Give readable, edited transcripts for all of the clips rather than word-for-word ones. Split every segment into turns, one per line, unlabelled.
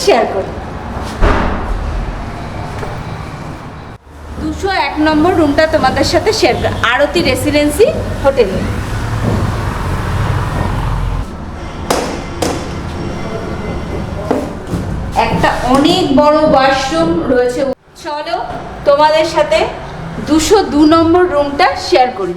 Share করি। 201 নম্বর রুমটা তোমাদের সাথে শেয়ার করি, আরতি রেসিডেন্সি হোটেলে। একটা অনেক বড় ওয়াশরুম রয়েছে। চলো তোমাদের সাথে 202 নম্বর রুমটা শেয়ার করি।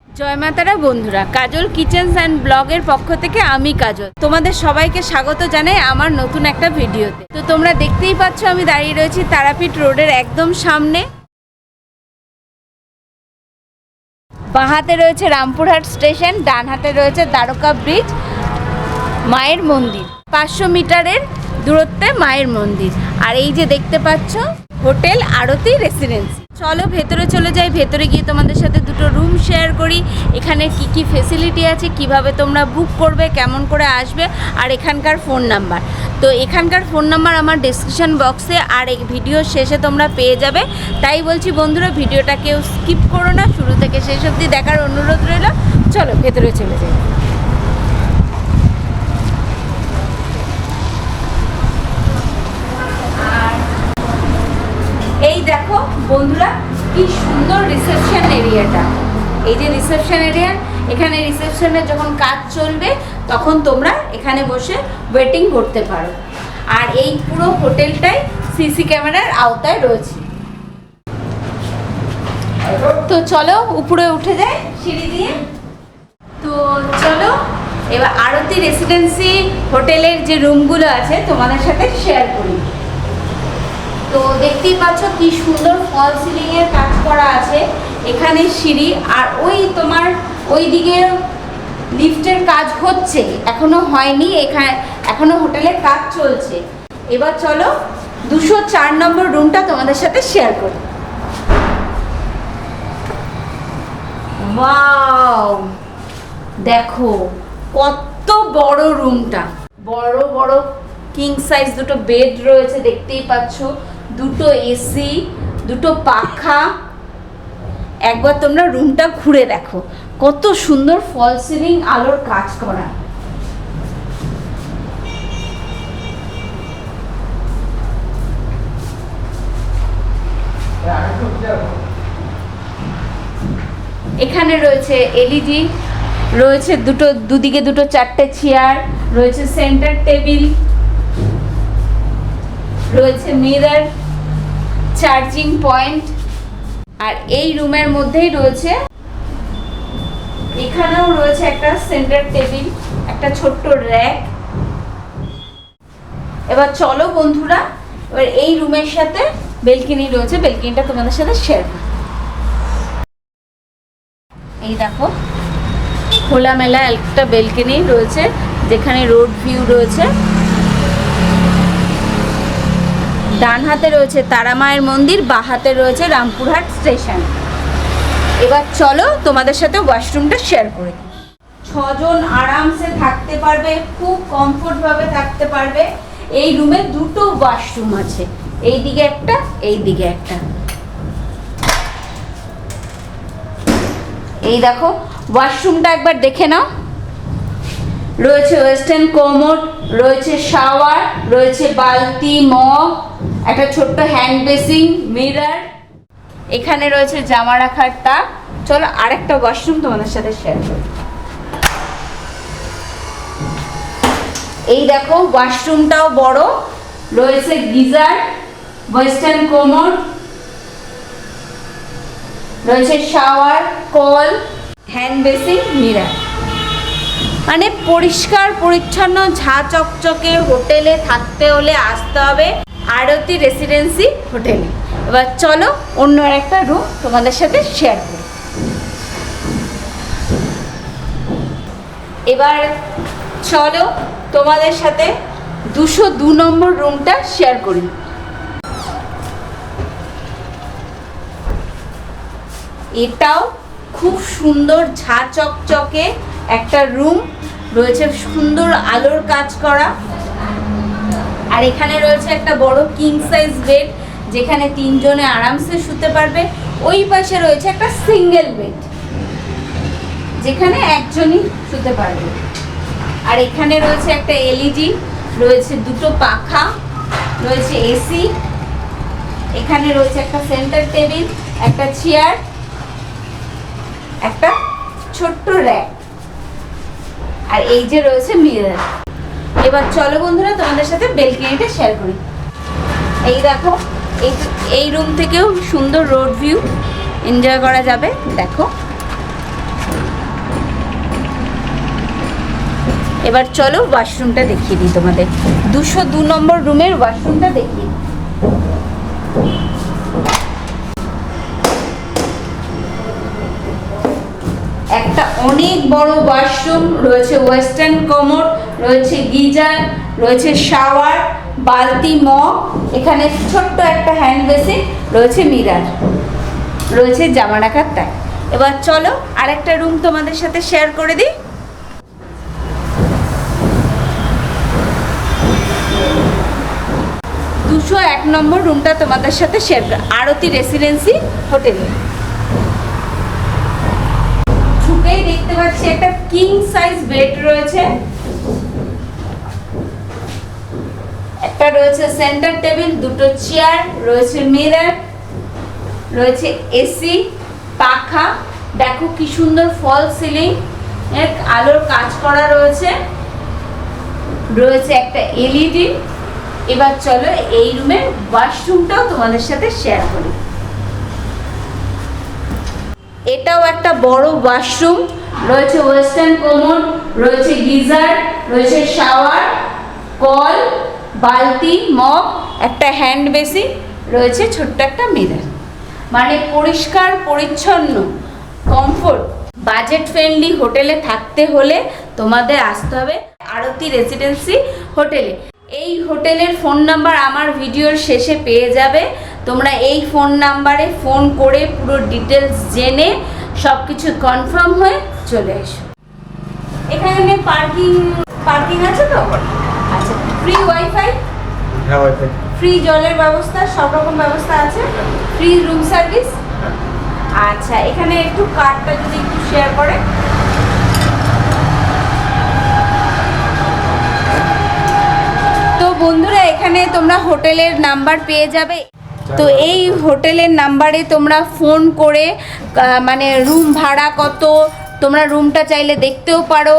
জয় মাতারা বন্ধুরা, কাজল কিচেনস অ্যান্ড ব্লগের পক্ষ থেকে আমি কাজল তোমাদের সবাইকে স্বাগত জানাই আমার নতুন একটা ভিডিওতে। তো তোমরা দেখতেই পাচ্ছ আমি দাঁড়িয়ে রয়েছি তারাপীঠ রোডের একদম সামনে। বাঁ হাতে রয়েছে রামপুরহাট স্টেশন, ডান হাতে রয়েছে দ্বারকা ব্রিজ, মায়ের মন্দির। 500 মিটারের দূরত্বে মায়ের মন্দির। আর এই যে দেখতে পাচ্ছ হোটেল আরতি রেসিডেন্সি। চলো ভেতরে চলে যাই, ভেতরে গিয়ে তোমাদের সাথে দুটো রুম শেয়ার করি। এখানে কি কি ফেসিলিটি আছে, কিভাবে তোমরা বুক করবে, কেমন করে আসবে, আর এখানকার ফোন নাম্বার। তো এখানকার ফোন নাম্বার আমার ডেসক্রিপশন বক্সে আর এই ভিডিও শেষে তোমরা পেয়ে যাবে। তাই বলছি বন্ধুরা, ভিডিওটা কেউ স্কিপ করো না, শুরু থেকে শেষ অবধি দেখার অনুরোধ রইল। চলো ভেতরে চলে যাই। এই দেখো বন্ধুরা, কি সুন্দর রিসেপশন এরিয়াটা। এই যে রিসেপশন এরিয়া, এখানে রিসেপশনের যখন কাজ চলবে তখন তোমরা এখানে বসে ওয়েটিং করতে পারো। আর এই পুরো হোটেলটাই সিসি ক্যামেরার আওতায় রয়েছে। তো চলো উপরে উঠে যাই সিঁড়ি দিয়ে। তো চলো এবার আরতি রেসিডেন্সি হোটেলের যে রুমগুলো আছে তোমাদের সাথে শেয়ার করি। তো দেখতেই পাচ্ছ কি সুন্দর ফল সিলিং এর কাজ করা আছে। এখানে সিঁড়ি, আর ওই তোমার ওই দিকে লিফটের কাজ হচ্ছে, এখনো হয়নি, এখানে এখনো হোটেলের কাজ চলছে। এবার চলো 204 নম্বর রুমটা তোমাদের সাথে শেয়ার করি। ওয়াও, দেখো কত বড় রুমটা। বড় বড় কিং সাইজ দুটো বেড রয়েছে, দেখতেই পাচ্ছ, দুটো এসি, দুটো পাখা। একবার তোমরা রুমটা ঘুরে দেখো, কত সুন্দর ফল সিলিং আলোর কাজ করা। এখানে রয়েছে এলইডি, রয়েছে দুদিকে দুটো 4টে চেয়ার, রয়েছে সেন্টার টেবিল, রয়েছে মিরর, চার্জিং পয়েন্ট। আর এই রুমের মধ্যেই রয়েছে, এখানেও রয়েছে একটা সেন্টার টেবিল, একটা ছোট্ট র্যাক। এবার চলো বন্ধুরা, এবার এই রুমের সাথে বেলকনি রয়েছে, বেলকনিটা তোমাদের সাথে শেয়ার করি। এই দেখো খোলামেলা একটা বেলকনি রয়েছে, যেখানে রোড ভিউ রয়েছে। ডান হাতে রয়েছে তারা মায়ের মন্দির, বাঁ হাতে রয়েছে রামপুরহাট স্টেশন। এবার চলো তোমাদের সাথে ওয়াশরুমটা শেয়ার করি। 6 জন আরামসে থাকতে পারবে, খুব কমফোর্ট ভাবে থাকতে পারবে। এই রুমে দুটো ওয়াশরুম আছে, এই দিকে একটা, এই দিকে একটা। এই দেখো ওয়াশরুমটা একবার দেখে নাও। রয়েছে ওয়েস্টার্ন কোমোড, রয়েছে শাওয়ার, রয়েছে বালতি, মগ, একটা ছোট্ট হ্যান্ড বেসিন, মিরর। এখানে রয়েছে জামা রাখার তাক। চলো আরেকটা ওয়াশরুম তোমাদের সাথে শেয়ার করি। এই দেখো ওয়াশরুমটাও বড়, রয়েছে গিজার, ওয়েস্টার্ন কোমোড, রয়েছে shower, call, hand basin, mirror. মানে পরিষ্কার পরিচ্ছন্ন ঝা চকচকে হোটেলে থাকতে হলে আসতে হবে আরতি রেসিডেন্সি হোটেলে। এবার চলো অন্য একটা রুম তোমাদের সাথে শেয়ার করি। এবার চলো তোমাদের সাথে 202 নম্বর রুমটা শেয়ার করি। এটাও খুব সুন্দর ঝা চকচকে একটা রুম রয়েছে, সুন্দর আলোর কাজ করা। আর এখানে রয়েছে একটা বড় কিং সাইজ বেড, যেখানে 3 জনে আরামসে শুতে পারবে। ওই পাশে রয়েছে একটা সিঙ্গেল বেড, যেখানে একজনই শুতে পারবে। আর এখানে রয়েছে একটা এলইডি, রয়েছে 2টো পাখা, রয়েছে এসি। এখানে রয়েছে একটা সেন্টার টেবিল, একটা চেয়ার, একটা ছোট্ট র্যাক, আর এই যে রয়েছে মিরর। এবার চলো বন্ধুরা তোমাদের সাথে বেলকনিটা শেয়ার করি। এই দেখো, এই রুম থেকেও সুন্দর রোড ভিউ এনজয় করা যাবে। দেখো, এবার চলো ওয়াশরুমটা দেখিয়ে দিই তোমাদের। 202 নম্বর রুমের ওয়াশরুমটা দেখিয়ে দিই। একটা অনেক বড় ওয়াশরুম রয়েছে, ওয়েস্টার্ন কমোড রয়েছে, গিজার রয়েছে, শাওয়ার, বালতি, মগ। এখানে ছোট্ট একটা হ্যান্ড বেসিন রয়েছে, মিরর রয়েছে, জামা রাখার তাক। এবার চলো আরেকটা রুম তোমাদের সাথে শেয়ার করে দিই। 201 নম্বর রুমটা তোমাদের সাথে শেয়ার করি, আরতি রেসিডেন্সি হোটেলে। ঢুকেই দেখতে পাচ্ছি একটা কিং সাইজ বেড রয়েছে, একটা রয়েছে সেন্টার টেবিল, 2টো চেয়ার রয়েছে, মিরর রয়েছে, এসি, পাখা। দেখো কি সুন্দর ফল সিলিং এর আলোর কাজ করা রয়েছে, রয়েছে একটা এলইডি। এবার চলো এই রুমের ওয়াশরুমটাও তোমাদের সাথে শেয়ার করি। এটাও একটা বড় ওয়াশরুম রয়েছে, ওয়েস্টার্ন কমোড রয়েছে, গিজার রয়েছে, শাওয়ার, কল, বালতি, মগ, একটা হ্যান্ড বেসিন রয়েছে, ছোট্ট একটা মিরর। মানে পরিষ্কার পরিচ্ছন্ন, কমফোর্ট, বাজেট ফ্রেন্ডলি হোটেলে থাকতে হলে তোমাদের আসতে হবে আরতি রেসিডেন্সি হোটেলে। এই হোটেলের ফোন নাম্বার আমার ভিডিওর শেষে পেয়ে যাবে। তোমরা এই ফোন নাম্বারে ফোন করে পুরো ডিটেলস জেনে সব কিছু কনফার্ম হয়ে চলে এসো। এখানে পার্কিং আছে তো? আচ্ছা, ফ্রি ওয়াইফাই?
হ্যাঁ, ওয়াইফাই।
ফ্রি জলের ব্যবস্থা, সব রকম ব্যবস্থা আছে, ফ্রি রুম সার্ভিস। আচ্ছা, এখানে একটু কার্ডটা যদি একটু শেয়ার করে। তো বন্ধুরা, এখানে তোমরা হোটেলের নাম্বার পেয়ে যাবে। তো এই হোটেলের নাম্বারে তোমরা ফোন করে মানে রুম ভাড়া কত, তোমরা রুমটা চাইলে দেখতেও পারো,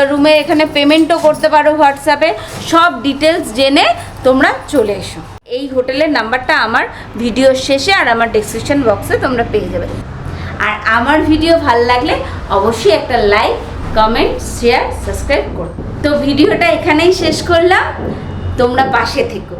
রুমের এখানে পেমেন্টও করতে পারো হোয়াটসঅ্যাপে, সব ডিটেলস জেনে তোমরা চলে এসো। এই হোটেলের নাম্বারটা আমার ভিডিওর শেষে আর আমার ডেসক্রিপশন বক্সে তোমরা পেয়ে যাবে। আর আমার ভিডিও ভালো লাগলে অবশ্যই একটা লাইক, কমেন্ট, শেয়ার, সাবস্ক্রাইব করো। তো ভিডিওটা এখানেই শেষ করলাম, তোমরা পাশে থেকো।